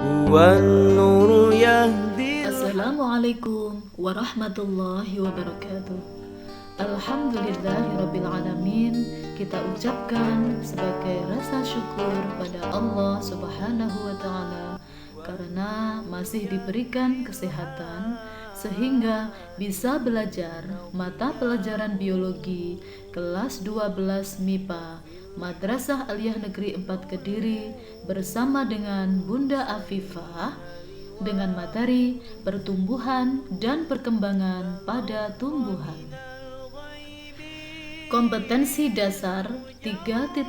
والنور يهدي. Assalamualaikum warahmatullahi wabarakatuh. Alhamdulillahirrabbilalamin. Kita ucapkan sebagai rasa syukur pada Allah subhanahu wa ta'ala karena masih diberikan kesehatan sehingga bisa belajar mata pelajaran biologi kelas 12 MIPA Madrasah Aliyah Negeri 4 Kediri bersama dengan Bunda Afifah dengan materi pertumbuhan dan perkembangan pada tumbuhan. Kompetensi dasar 3.1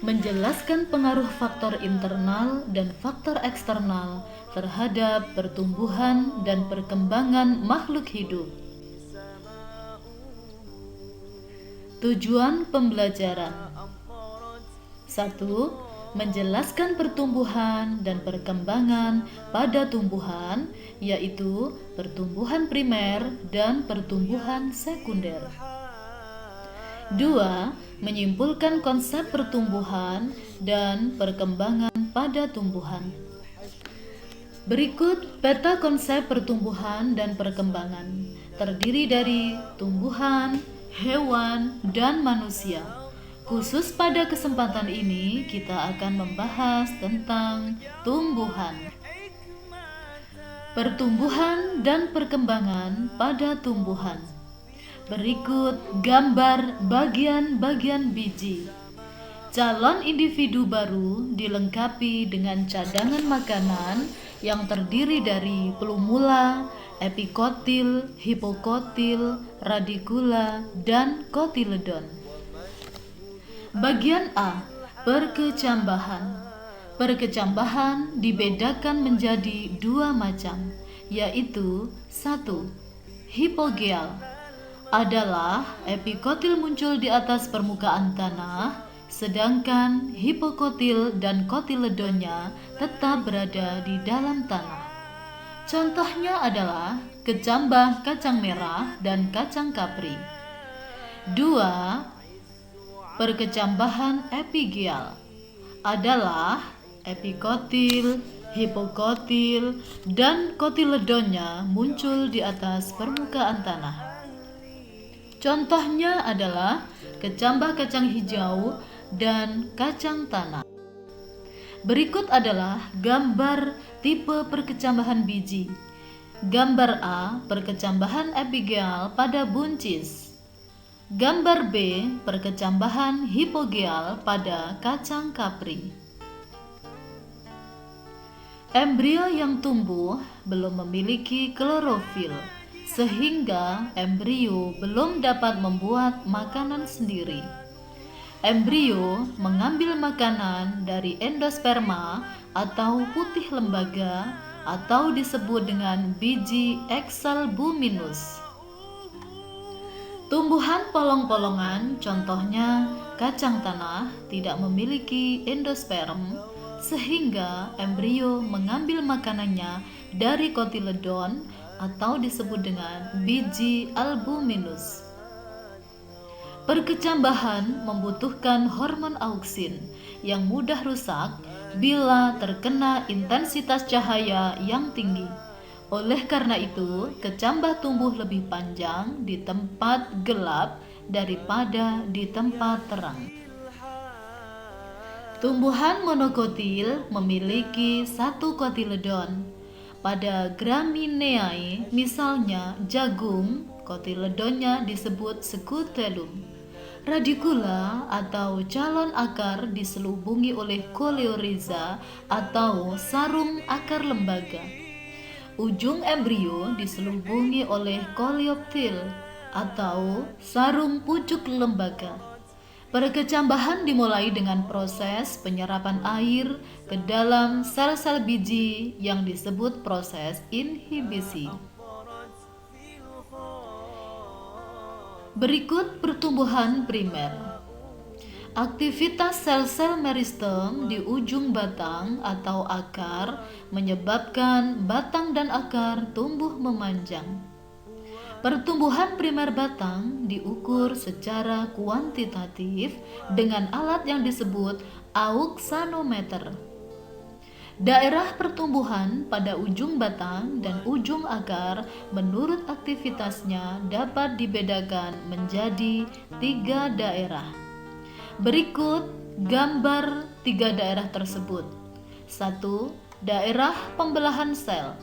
menjelaskan pengaruh faktor internal dan faktor eksternal terhadap pertumbuhan dan perkembangan makhluk hidup. Tujuan pembelajaran 1. Menjelaskan pertumbuhan dan perkembangan pada tumbuhan, yaitu pertumbuhan primer dan pertumbuhan sekunder. 2. Menyimpulkan konsep pertumbuhan dan perkembangan pada tumbuhan. Berikut peta konsep pertumbuhan dan perkembangan, terdiri dari tumbuhan, hewan, dan manusia. Khusus pada kesempatan ini, kita akan membahas tentang tumbuhan. Pertumbuhan dan perkembangan pada tumbuhan. Berikut gambar bagian-bagian biji. Calon individu baru dilengkapi dengan cadangan makanan yang terdiri dari plumula, epikotil, hipokotil, radikula, dan kotiledon. Bagian A, perkecambahan. Perkecambahan dibedakan menjadi dua macam, yaitu 1. Hipogeal adalah epikotil muncul di atas permukaan tanah, sedangkan hipokotil dan kotiledonnya tetap berada di dalam tanah. Contohnya adalah kecambah kacang merah dan kacang kapri. 2. Perkecambahan epigeal adalah epikotil, hipokotil, dan kotiledonnya muncul di atas permukaan tanah. Contohnya adalah kecambah kacang hijau dan kacang tanah. Berikut adalah gambar tipe perkecambahan biji. Gambar A, perkecambahan epigeal pada buncis. Gambar B, perkecambahan hipogeal pada kacang kapri. Embrio yang tumbuh belum memiliki klorofil, sehingga embrio belum dapat membuat makanan sendiri. Embrio mengambil makanan dari endosperma atau putih lembaga atau disebut dengan biji exalbuminous. Tumbuhan polong-polongan, contohnya kacang tanah, tidak memiliki endosperm, sehingga embrio mengambil makanannya dari kotiledon atau disebut dengan biji albuminus. Perkecambahan membutuhkan hormon auksin yang mudah rusak bila terkena intensitas cahaya yang tinggi. Oleh karena itu, kecambah tumbuh lebih panjang di tempat gelap daripada di tempat terang. Tumbuhan monokotil memiliki satu kotiledon. Pada Gramineae, misalnya jagung, kotiledonnya disebut scutellum. Radikula atau calon akar diselubungi oleh coleorhiza atau sarung akar lembaga. Ujung embrio diselubungi oleh coleoptil atau sarung pucuk lembaga. Perkecambahan dimulai dengan proses penyerapan air ke dalam sel-sel biji yang disebut proses inhibisi. Berikut pertumbuhan primer. Aktivitas sel-sel meristem di ujung batang atau akar menyebabkan batang dan akar tumbuh memanjang. Pertumbuhan primer batang diukur secara kuantitatif dengan alat yang disebut auxanometer. Daerah pertumbuhan pada ujung batang dan ujung akar menurut aktivitasnya dapat dibedakan menjadi 3 daerah. Berikut gambar 3 daerah tersebut. 1. Daerah pembelahan sel.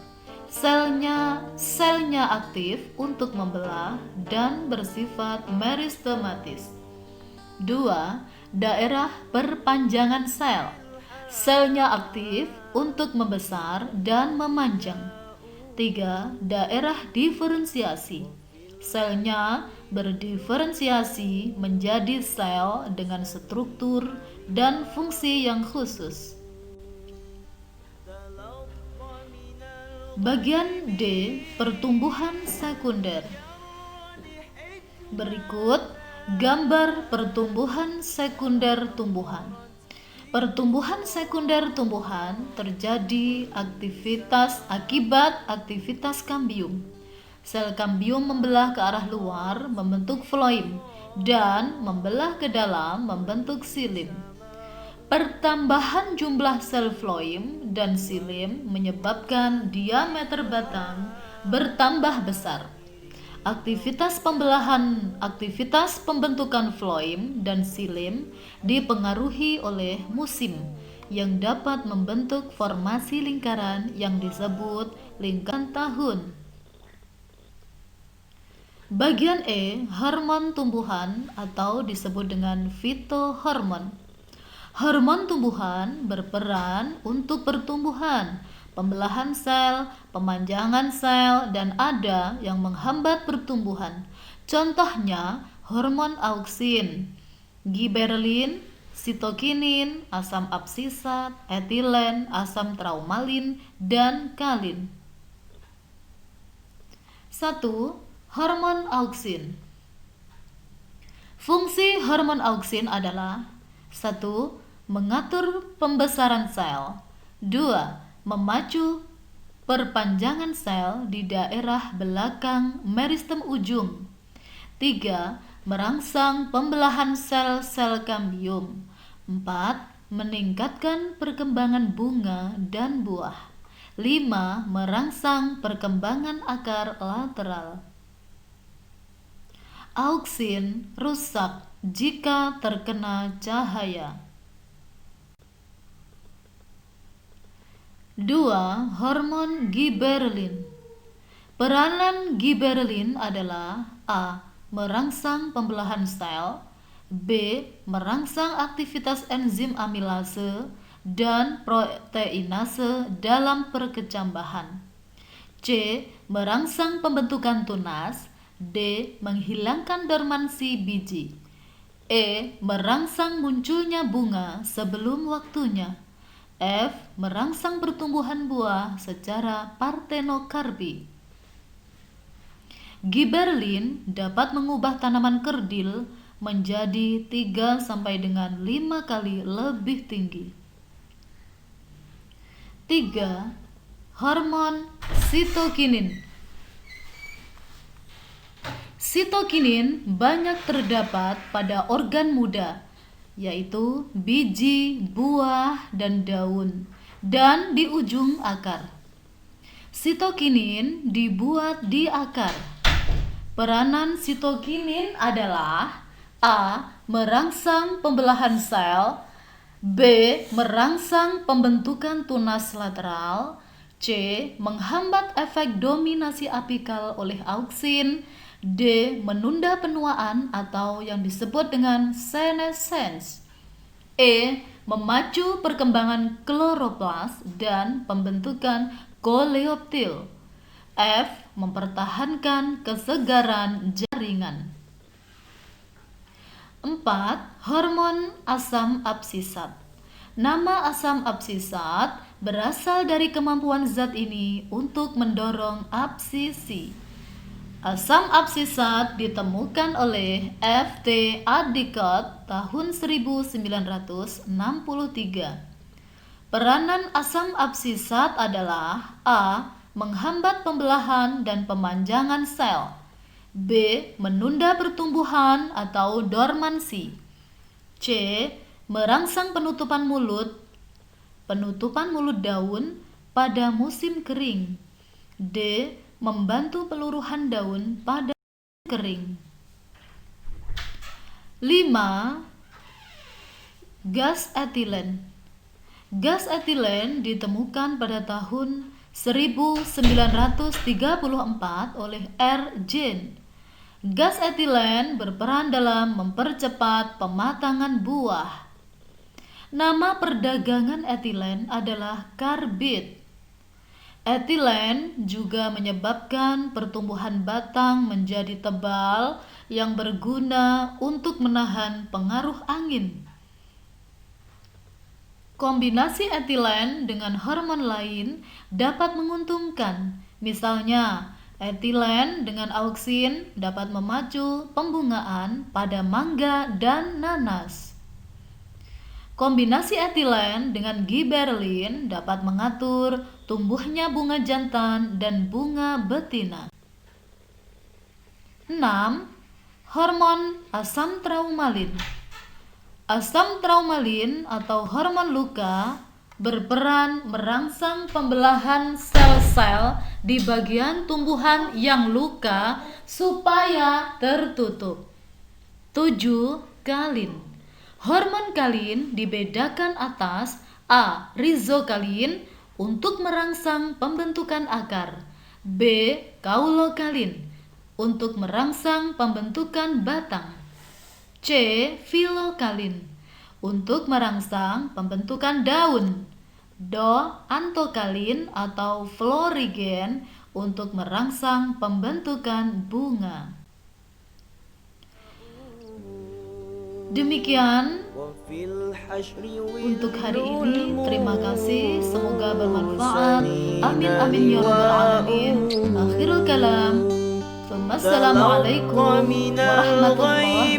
Selnya aktif untuk membelah dan bersifat meristematis. 2. Daerah perpanjangan sel. Selnya aktif untuk membesar dan memanjang. 3. Daerah diferensiasi. Selnya berdiferensiasi menjadi sel dengan struktur dan fungsi yang khusus. Bagian D. Pertumbuhan sekunder. Berikut gambar pertumbuhan sekunder tumbuhan. Pertumbuhan sekunder tumbuhan terjadi akibat aktivitas kambium. Sel kambium membelah ke arah luar membentuk floem dan membelah ke dalam membentuk xilem. Pertambahan jumlah sel floem dan xilem menyebabkan diameter batang bertambah besar. Aktivitas pembentukan floem dan xilem dipengaruhi oleh musim yang dapat membentuk formasi lingkaran yang disebut lingkaran tahun. Bagian E, hormon tumbuhan atau disebut dengan fitohormon. Hormon tumbuhan berperan untuk pertumbuhan, pembelahan sel, pemanjangan sel, dan ada yang menghambat pertumbuhan. Contohnya hormon auksin, giberelin, sitokinin, asam absisat, etilen, asam traumalin, dan kalin. 1. Hormon auksin. Fungsi hormon auksin adalah 1. Mengatur pembesaran sel. 2. Memacu perpanjangan sel di daerah belakang meristem ujung. 3. Merangsang pembelahan sel-sel kambium. 4. Meningkatkan perkembangan bunga dan buah. 5. Merangsang perkembangan akar lateral. Auksin rusak jika terkena cahaya. 2. Hormon giberelin. Peranan giberelin adalah A. Merangsang pembelahan sel, B. Merangsang aktivitas enzim amilase dan proteinase dalam perkecambahan, C. Merangsang pembentukan tunas, D. Menghilangkan dormansi biji, E. Merangsang munculnya bunga sebelum waktunya, F. Merangsang pertumbuhan buah secara partenokarpi. Giberelin dapat mengubah tanaman kerdil menjadi 3 sampai dengan 5 kali lebih tinggi. 3. Hormon sitokinin. Sitokinin banyak terdapat pada organ muda, yaitu biji, buah, dan daun, dan di ujung akar. Sitokinin dibuat di akar. Peranan sitokinin adalah A. Merangsang pembelahan sel, B. Merangsang pembentukan tunas lateral, C. Menghambat efek dominasi apikal oleh auksin, D. Menunda penuaan atau yang disebut dengan senescence, E. Memacu perkembangan kloroplas dan pembentukan koleoptil, F. Mempertahankan kesegaran jaringan. 4. Hormon asam absisat. Nama asam absisat berasal dari kemampuan zat ini untuk mendorong absisi. Asam absisat ditemukan oleh F.T. Adicott tahun 1963. Peranan asam absisat adalah A. Menghambat pembelahan dan pemanjangan sel, B. Menunda pertumbuhan atau dormansi, C. Merangsang penutupan mulut, penutupan mulut daun pada musim kering. D. Membantu peluruhan daun pada musim kering. 5. Gas etilen. Gas etilen ditemukan pada tahun 1934 oleh R. Jane. Gas etilen berperan dalam mempercepat pematangan buah. Nama perdagangan etilen adalah karbid. Etilen juga menyebabkan pertumbuhan batang menjadi tebal yang berguna untuk menahan pengaruh angin. Kombinasi etilen dengan hormon lain dapat menguntungkan. Misalnya, etilen dengan auksin dapat memacu pembungaan pada mangga dan nanas. Kombinasi etilen dengan giberelin dapat mengatur tumbuhnya bunga jantan dan bunga betina. 6. Hormon asam traumalin. Asam traumalin atau hormon luka berperan merangsang pembelahan sel-sel di bagian tumbuhan yang luka supaya tertutup. 7. Kalin. Hormon kalin dibedakan atas A. Rizokalin untuk merangsang pembentukan akar, B. Kaulokalin untuk merangsang pembentukan batang, C. Filokalin untuk merangsang pembentukan daun, Do. Antokalin atau florigen untuk merangsang pembentukan bunga. Demikian untuk hari ini. Terima kasih, semoga bermanfaat. Amin amin ya rabbal alamin. Akhirul kalam. Assalamualaikum warahmatullahi